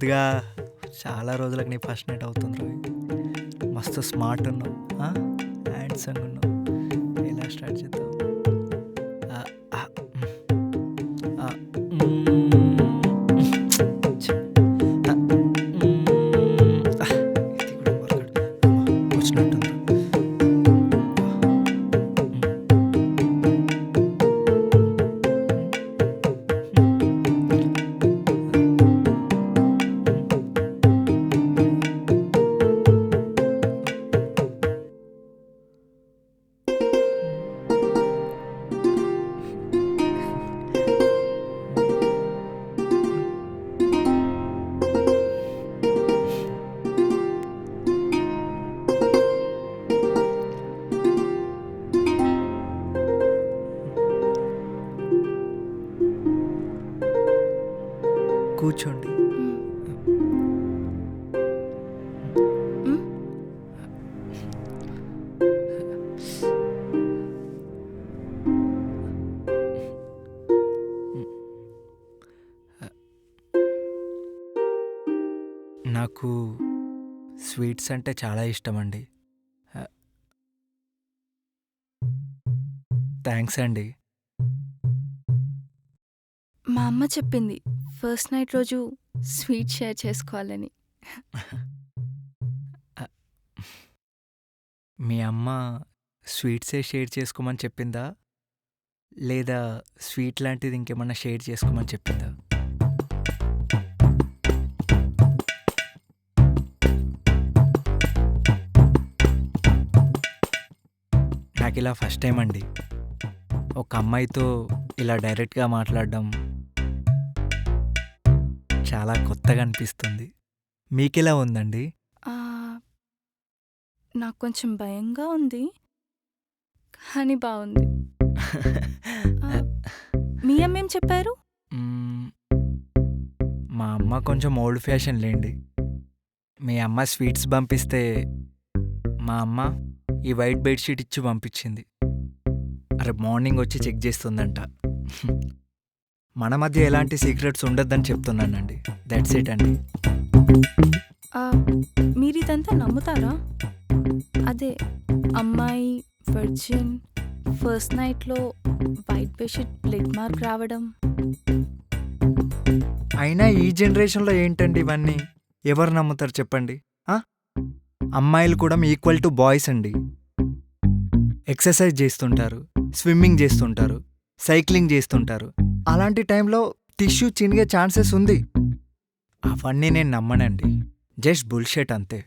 స్మూత్‌గా చాలా రోజులకి నీ ఫస్ట్ నైట్ అవుతుంది రోయ్. మస్తు స్మార్ట్ ఉన్నావు. హ్యాండ్సమ్‌గా ఉన్నావు. ఎలా స్టార్ట్ చేద్దాం? ఆహ్, ఆహ్, ఆహ్, ఛీ! ఇది కూడా వర్కౌట్ వచ్చినట్టుంది. కూర్చోండి. నాకు స్వీట్స్ అంటే చాలా ఇష్టమండి. థ్యాంక్స్ అండి. మా అమ్మ చెప్పింది ఫస్ట్ నైట్ రోజు స్వీట్ షేర్ చేసుకోవాలని. మీ అమ్మ స్వీట్సే షేర్ చేసుకోమని చెప్పిందా? లేదా స్వీట్ లాంటిది ఇంకేమన్నా షేర్ చేసుకోమని చెప్పిందా? నాకిలా ఫస్ట్ టైం అండి. ఒక అమ్మాయితో ఇలా డైరెక్ట్‌గా మాట్లాడడం చాలా కొత్తగా అనిపిస్తుంది. మీకెలా ఉందండి? ఆ, నాకు కొంచెం భయంగా ఉంది, కానీ బాగుంది. ఆ, మీ అమ్మ ఏం చెప్పారు? మ్మ్. మా అమ్మ కొంచెం ఓల్డ్ ఫ్యాషన్ లేండి. మీ అమ్మ స్వీట్స్ పంపిస్తే మా అమ్మ ఈ వైట్ బెడ్షీట్ ఇచ్చి పంపించింది. రేపు మార్నింగ్ వచ్చి చెక్ చేస్తుందంట. మన మధ్య ఎలాంటి సీక్రెట్స్ ఉండొద్దని చెప్తున్నానండి. దట్స్ ఇట్ అండి. ఆ, మీరు ఇదంతా నమ్ముతారా? అదే అమ్మాయి వర్జిన్ ఫస్ట్ నైట్లో వైట్ బెడ్షీట్ బ్లడ్ మార్క్ రావడం. అయినా ఈ జనరేషన్లో ఏంటండి ఇవన్నీ? ఎవరు నమ్ముతారు చెప్పండి? అమ్మాయిలు కూడా ఈక్వల్ టు బాయ్స్ అండి. ఎక్సర్సైజ్ చేస్తుంటారు, స్విమ్మింగ్ చేస్తుంటారు, సైక్లింగ్ చేస్తుంటారు. అలాంటి టైంలో టిష్యూ చినిగే ఛాన్సెస్ ఉంది. అవన్నీ నేను నమ్మనండి. జస్ట్ బుల్షెట్ అంతే.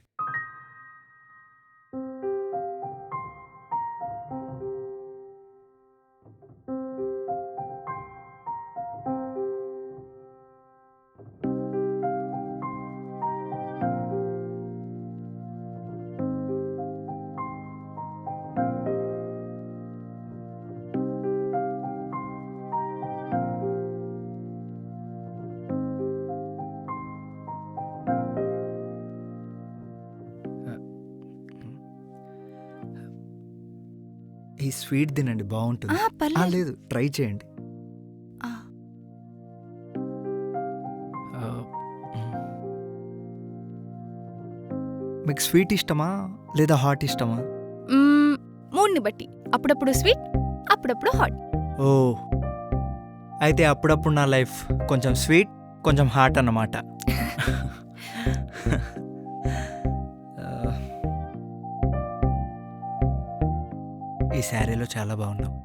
ఈ స్వీట్ తినండి, బాగుంటుంది. పర్లేదు. లేదు, ట్రై చేయండి. ఆ, మీకు స్వీట్ ఇష్టమా లేదా హాట్ ఇష్టమా? మూడ్ని బట్టి అప్పుడప్పుడు స్వీట్, అప్పుడప్పుడు హాట్. ఓ, అయితే అప్పుడప్పుడు నా లైఫ్ కొంచెం స్వీట్, కొంచెం హాట్ అన్నమాట. ఈ శారీలో చాలా బాగున్నావు.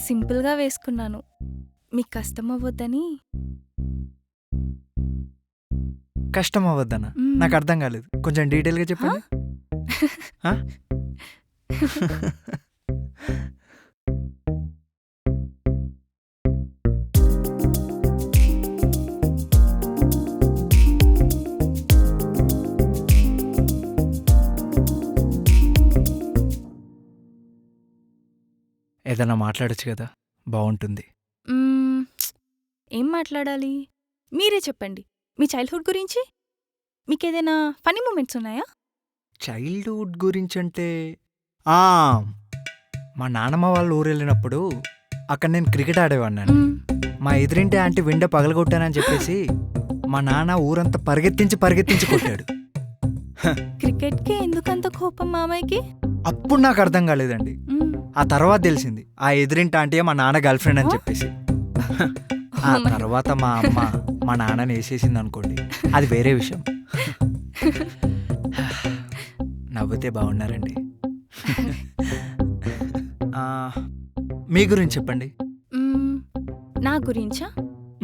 సింపుల్గా వేసుకున్నాను, మీకు కష్టం అవ్వద్దని. కష్టం అవ్వద్దనా? నాకు అర్థం కాలేదు, కొంచెం డీటెయిల్గా చెప్పండి. ఏదైనా మాట్లాడొచ్చు కదా, బాగుంటుంది. ఏం మాట్లాడాలి? మీరే చెప్పండి. మీ చైల్డ్హుడ్ గురించి మీకేదైనా ఫనీ మూమెంట్స్ ఉన్నాయా? చైల్డ్హుడ్ గురించి అంటే మా నానమ్మ వాళ్ళ ఊరు వెళ్ళినప్పుడు అక్కడ నేను క్రికెట్ ఆడేవాడిని. మా ఎదురింటి ఆంటీ విండో పగలగొట్టానని చెప్పేసి మా నాన్న ఊరంతా పరిగెత్తించి కొట్టాడు. క్రికెట్కి ఎందుకంత కోపం మామయ్యకి? అప్పుడు నాకు అర్థం కాలేదండి. ఆ తర్వాత తెలిసింది ఆ ఎదురింటి ఆంటీ మా నాన్న గర్ల్ ఫ్రెండ్ అని చెప్పేసి. ఆ తర్వాత మా అమ్మ మా నాన్నని వేసేసింది అనుకోండి, అది వేరే విషయం. నవ్వుతే బాగున్నారండి. ఆ, మీ గురించి చెప్పండి. నా గురించా?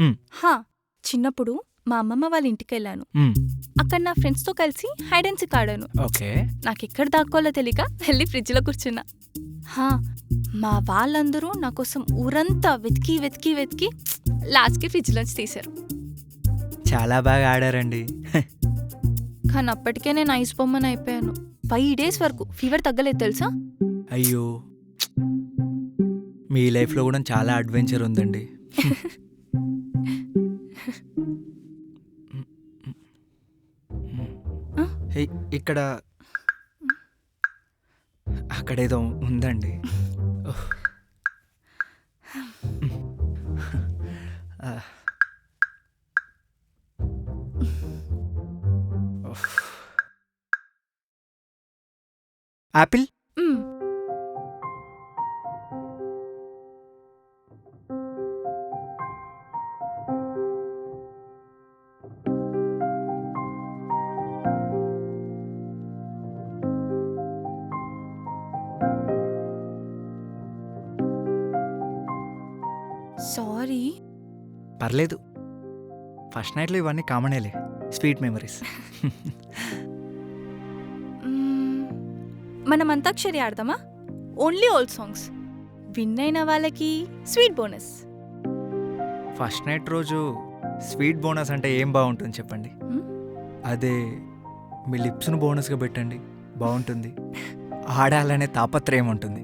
మ్. హా, చిన్నప్పుడు మా అమ్మమ్మ వాళ్ళ ఇంటికి వెళ్ళాను. అక్కడ నా ఫ్రెండ్స్తో కలిసి హైడ్ అండ్ సీక్ ఆడాను. ఓకే. నాకెక్కడ దాక్కోలో తెలియక వెళ్ళి ఫ్రిడ్జ్లో కూర్చున్నా. హా, మా వాళ్ళందరూ నా కోసం ఊరంతా వెతికి వెతికి వెతికి లాస్ట్కి ఫ్రిడ్జ్లోంచి తీశారు. చాలా బాగా ఆడారండి. కానీ అప్పటికే నేను ఐస్ బొమ్మని అయిపోయాను. 5 days వరకు ఫీవర్ తగ్గలేదు తెలుసా? అయ్యో, మీ లైఫ్లో కూడా చాలా అడ్వెంచర్ ఉందండి. ఇక్కడ అక్కడేదో ఉందండి. యాపిల్. మ్. సారీ. పర్లేదు, ఫస్ట్ నైట్లో ఇవన్నీ కామనేలే, స్వీట్ మెమరీస్. మనం అంతాక్షరి ఆడదామా? Only old songs. విన్ అయిన వాళ్ళకి స్వీట్ బోనస్. ఫస్ట్ నైట్ రోజు స్వీట్ బోనస్ అంటే ఏం బాగుంటుంది చెప్పండి? అదే మీ లిప్స్ను బోనస్గా పెట్టండి, బాగుంటుంది. ఆడాలనే తాపత్రయం ఉంటుంది.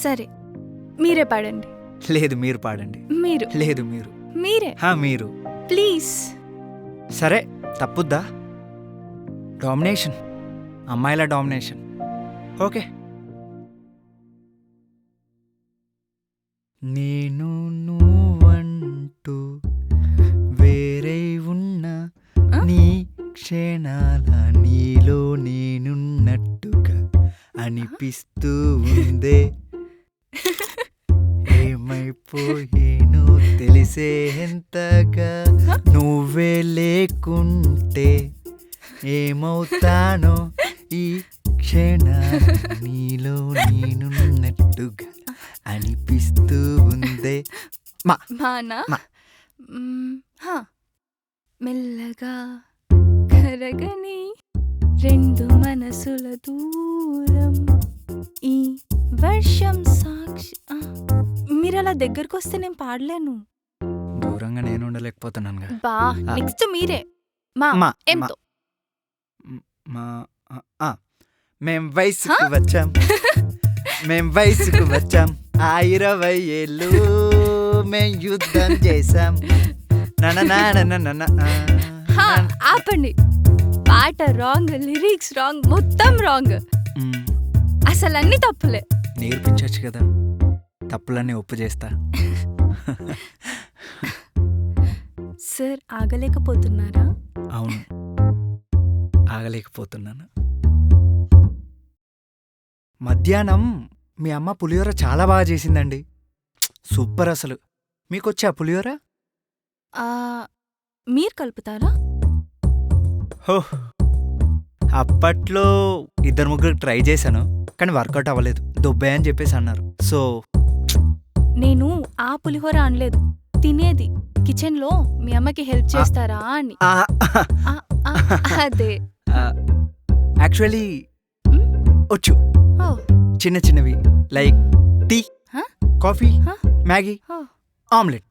సరే, మీరే పాడండి. లేదు, మీరు పాడండి. మీరు. లేదు, మీరు. మీరే. మీరు. ప్లీజ్. సరే, తప్పుద్దా? డామినేషన్, అమ్మాయిల డామినేషన్. ఓకే. నేను నువ్వంటూ వేరే ఉన్నా, నీ క్షణాల నీలో నేనున్నట్టుగా అనిపిస్తూ ఉందే. ఏమైపోయేనో తెలిసే ఎంతగా, నువ్వే లేకుంటే ఏమవుతానో ఈ క్షణ నీలో నేనున్నట్టుగా అనిపిస్తూ ఉందే. మానా? మెల్లగా కరగని 2 మనసుల దూరం, ఈ వర్షం సాక్షి. మీరు అలా దగ్గరకు వస్తే నేను పాడలేను. దూరంగా నేను ఉండలేకపోతున్నాను. బా, నెక్స్ట్ మీరే. ఎంతో మేం వయసుకు వచ్చాం, మేం వయసుకు వచ్చాం, 20 ఏళ్ళు మేం యుద్ధం చేశాం. ఆపండి. పాట రాంగ్, లిరిక్స్ రాంగ్, మొత్తం రాంగ్. అసలు అన్ని తప్పులే. నేర్పించచ్చు కదా, తప్పులన్నీ ఒప్పు చేస్తా. సార్, ఆగలేకపోతున్నారా? అవును, ఆగలేకపోతున్నాను. మధ్యాహ్నం మీ అమ్మ పులిహోర చాలా బాగా చేసిందండి, సూపర్ అసలు. మీకొచ్చా పులిహోర? మీరు కలుపుతారా? హో, అప్పట్లో 2-3 ట్రై చేశాను, కానీ వర్కౌట్ అవ్వలేదు, దొబ్బే అని చెప్పేసి అన్నారు. సో నేను ఆ పులిహోర అనలేదు, తినేది. కిచెన్లో మీ అమ్మకి హెల్ప్ చేస్తారా అని. అదే. యాక్చువల్లీ వచ్చు, చిన్న చిన్నవి, like tea, coffee, Maggi, omelette.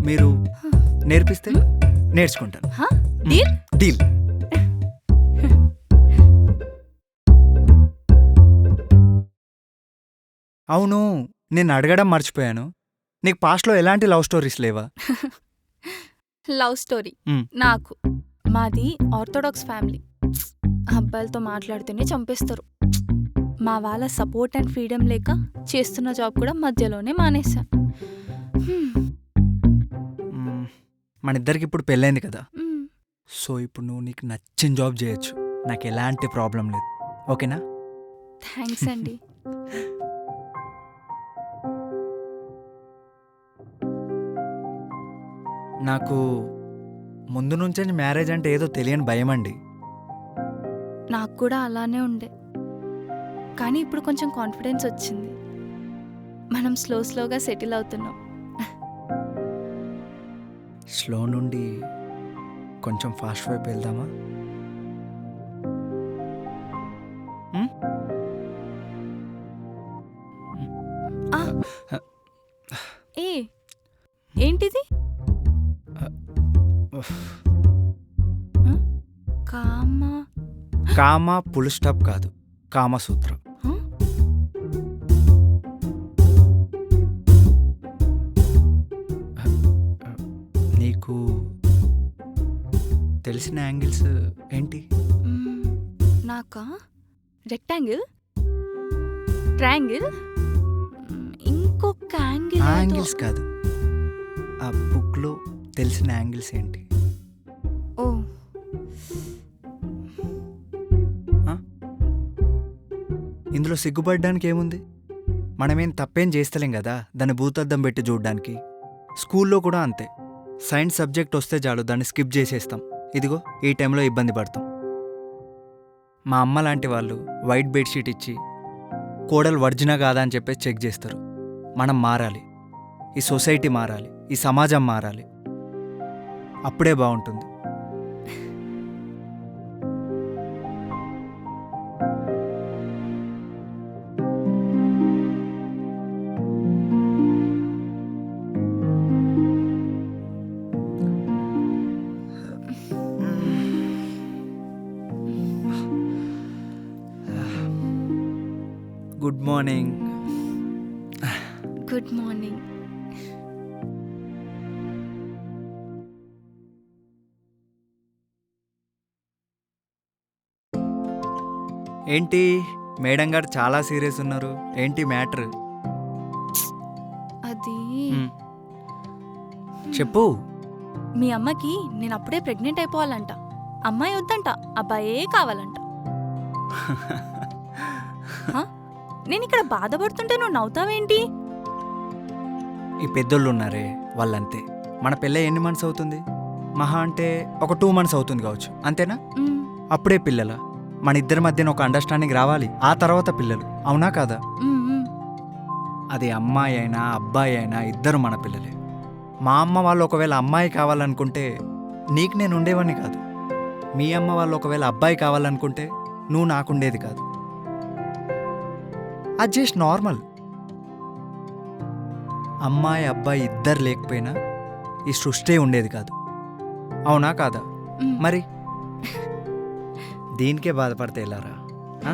మీరు నేర్పిస్తే నేర్చుకుంటాను. డీల్. అవును, నేను అడగడం మర్చిపోయాను, నీకు పాస్ట్లో ఎలాంటి లవ్ స్టోరీస్ లేవా? లవ్ స్టోరీ నాకు. మాది ఆర్థోడాక్స్ ఫ్యామిలీ. అబ్బాయిలతో మాట్లాడితేనే చంపేస్తారు. మా వాళ్ళ సపోర్ట్ అండ్ ఫ్రీడమ్ లేక చేస్తున్న జాబ్ కూడా మధ్యలోనే మానేశా. మ్మ్. మన ఇద్దరికి ఇప్పుడు పెళ్ళైంది కదా, మ్మ్. సో ఇప్పుడు నువ్వు నీకు నచ్చిన జాబ్ చేయొచ్చు. నాకు ఎలాంటి ప్రాబ్లం లేదు, ఓకేనా? థ్యాంక్స్ అండి. నాకు ముందు నుంచే మ్యారేజ్ అంటే ఏదో తెలియని భయం అండి. నాకు కూడా అలానే ఉండే, కానీ ఇప్పుడు కొంచెం కాన్ఫిడెన్స్ వచ్చింది. మనం స్లోగా సెటిల్ అవుతున్నాం. స్లో నుండి కొంచెం ఫాస్ట్ వైపు వెళ్దామా? మ్మ్? ఆ! ఏ ఏంటిది? ఉఫ్. కామా కామ పుల్ స్టాప్ కాదు, కామసూత్రం. హ? నీకు తెలిసిన యాంగిల్స్ ఏంటి? మ్మ్. నాకా రెక్టాంగిల్, ట్రయాంగిల్, ఇంకొక యాంగిల్ ఆ ఏదో. యాంగిల్స్ కాదు, ఆ బుక్లో తెలిసిన యాంగిల్స్ ఏంటి? ఓ ఇందులో సిగ్గుపడడానికి ఏముంది? మనమేం తప్పేం చేస్తలేం కదా దాన్ని భూతద్దం పెట్టి చూడడానికి. స్కూల్లో కూడా అంతే, సైన్స్ సబ్జెక్ట్ వస్తే చాలు దాన్ని స్కిప్ చేసేస్తాం. ఇదిగో ఈ టైంలో ఇబ్బంది పడతాం. మా అమ్మ లాంటి వాళ్ళు వైట్ బెడ్షీట్ ఇచ్చి కోడలు వర్జినా కాదా అని చెప్పేసి చెక్ చేస్తారు. మనం మారాలి, ఈ సొసైటీ మారాలి, ఈ సమాజం మారాలి, అప్పుడే బాగుంటుంది. Good morning. Good morning. ఏంటి మేడం గారు చాలా సీరియస్ ఉన్నారు, ఏంటి మ్యాటర్? అది చెప్పు. మీ అమ్మకి నేను అప్పుడే ప్రెగ్నెంట్ అయిపోవాలంట. అమ్మాయి వద్దంట, అబ్బాయే కావాలంట. హ? నేను ఇక్కడ బాధపడుతుంటే నువ్వు నవ్వుతావేంటి? ఈ పెద్దోళ్ళు ఉన్నారే వాళ్ళంతే. మన పెళ్ళి ఎన్ని మంత్స్ అవుతుంది? మహా అంటే ఒక 2 months అవుతుంది కావచ్చు, అంతేనా? మ్మ్. అప్పుడే పిల్లల? మన ఇద్దరి మధ్యన ఒక అండర్స్టాండింగ్ రావాలి, ఆ తర్వాత పిల్లలు, అవునా కాదా? మ్మ్, మ్మ్. అది అమ్మాయి అయినా అబ్బాయి అయినా ఇద్దరు మన పిల్లలే. మా అమ్మ వాళ్ళు ఒకవేళ అమ్మాయి కావాలనుకుంటే నీకు నేను ఉండేవాడిని కాదు. మీ అమ్మ వాళ్ళు ఒకవేళ అబ్బాయి కావాలనుకుంటే నువ్వు నాకుండేది కాదు. అది జస్ట్ నార్మల్. అమ్మాయి అబ్బాయి ఇద్దరు లేకపోయినా ఈ సృష్టి ఉండేది కాదు, అవునా కాదా? మ్మ్. మరి దీనికే బాధపడితే ఎలారా? ఆ?